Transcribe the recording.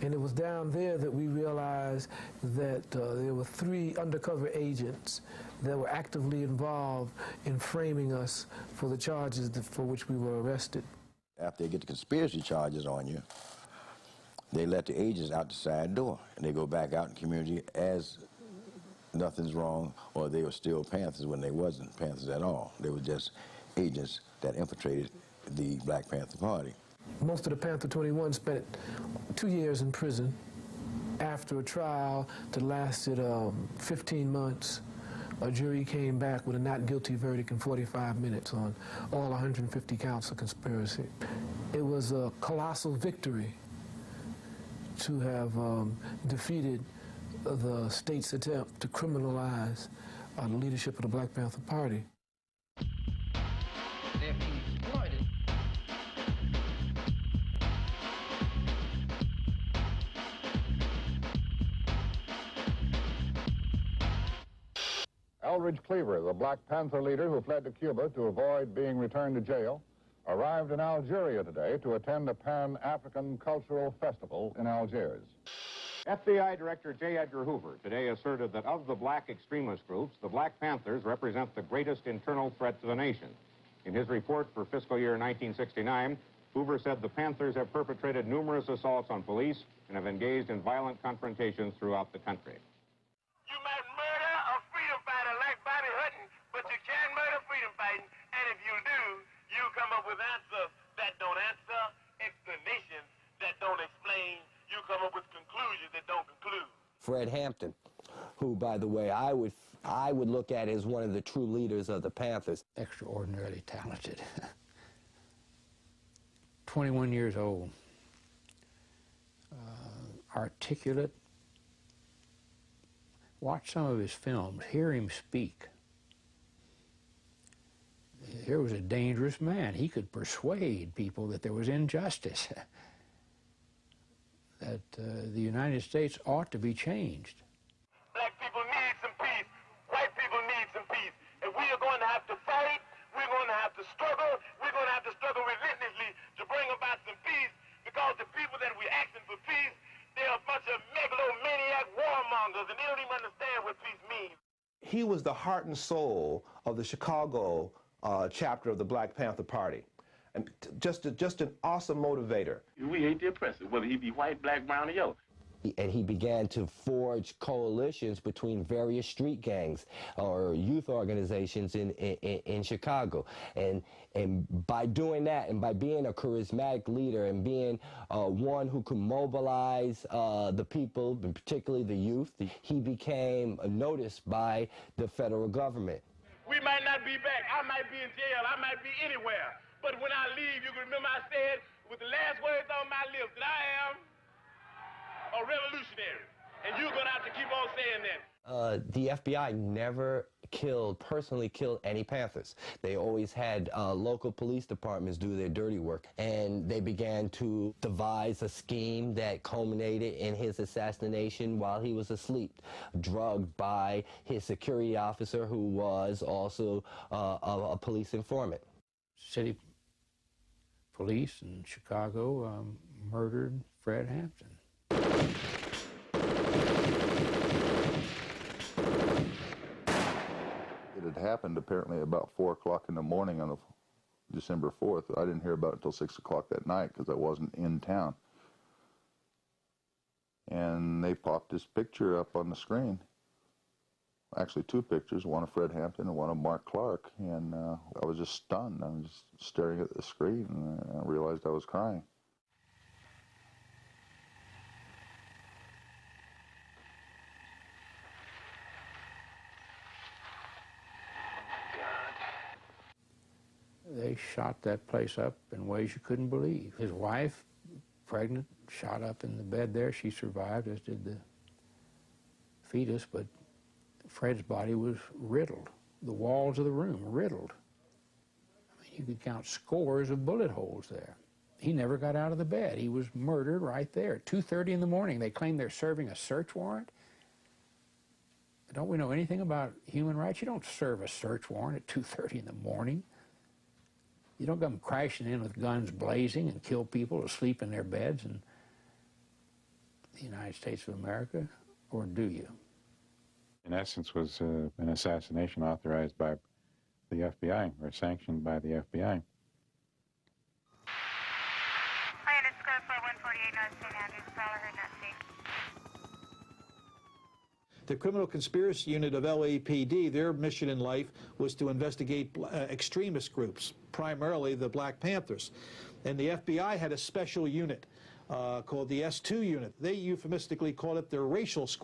And it was down there that we realized that there were 3 undercover agents that were actively involved in framing us for the charges for which we were arrested. After they get the conspiracy charges on you, they let the agents out the side door, and they go back out in the community as nothing's wrong, or they were still Panthers when they wasn't Panthers at all. They were just agents that infiltrated the Black Panther Party. Most of the Panther 21 spent 2 years in prison after a trial that lasted 15 months. A jury came back with a not guilty verdict in 45 minutes on all 150 counts of conspiracy. It was a colossal victory to have defeated the state's attempt to criminalize the leadership of the Black Panther Party. They're being exploited. Elridge Cleaver, the Black Panther leader who fled to Cuba to avoid being returned to jail, arrived in Algeria today to attend a Pan-African cultural festival in Algiers. FBI Director J. Edgar Hoover today asserted that of the black extremist groups, the Black Panthers represent the greatest internal threat to the nation. In his report for fiscal year 1969, Hoover said the Panthers have perpetrated numerous assaults on police and have engaged in violent confrontations throughout the country. You might murder a freedom fighter like Bobby Hutton, but you can't murder freedom fighting, and if you do, you come up with answers that don't answer, explanations that don't explain. You come up with conclusions that don't conclude. Fred Hampton, who, by the way, I would look at as one of the true leaders of the Panthers. Extraordinarily talented. 21 years old. Articulate. Watch some of his films. Hear him speak. Here was a dangerous man. He could persuade people that there was injustice. That the United States ought to be changed. Black people need some peace. White people need some peace. And we are going to have to fight. We're going to have to struggle. We're going to have to struggle relentlessly to bring about some peace, because the people that we're asking for peace, they're a bunch of megalomaniac warmongers, and they don't even understand what peace means. He was the heart and soul of the Chicago chapter of the Black Panther Party. And just an awesome motivator. We hate the oppressor, whether he be white, black, brown, or yellow. And he began to forge coalitions between various street gangs or youth organizations in Chicago. And by doing that, and by being a charismatic leader and being one who could mobilize the people, and particularly the youth, he became noticed by the federal government. We might not be back. I might be in jail. I might be anywhere. But when I leave, you can remember I said with the last words on my lips that I am a revolutionary. And you're going to have to keep on saying that. The FBI never personally killed any Panthers. They always had local police departments do their dirty work. And they began to devise a scheme that culminated in his assassination while he was asleep, drugged by his security officer, who was also a police informant. City police in Chicago murdered Fred Hampton. It had happened apparently about 4 o'clock in the morning on December 4th. I didn't hear about it until 6 o'clock that night because I wasn't in town. And they popped this picture up on the screen. Actually 2 pictures, one of Fred Hampton and one of Mark Clark. And I was just stunned. I was just staring at the screen, and I realized I was crying. They shot that place up in ways you couldn't believe. His wife, pregnant, shot up in the bed there. She survived, as did the fetus, but Fred's body was riddled. The walls of the room riddled. I mean, you could count scores of bullet holes there. He never got out of the bed. He was murdered right there at 2:30 in the morning. They claim they're serving a search warrant. Don't we know anything about human rights? You don't serve a search warrant at 2:30 in the morning. You don't come crashing in with guns blazing and kill people asleep in their beds. And the United States of America, or do you? In essence, was an assassination authorized by the FBI or sanctioned by the FBI. The Criminal Conspiracy Unit of LAPD, their mission in life was to investigate extremist groups, primarily the Black Panthers. And the FBI had a special unit called the S2 unit. They euphemistically called it their racial squad.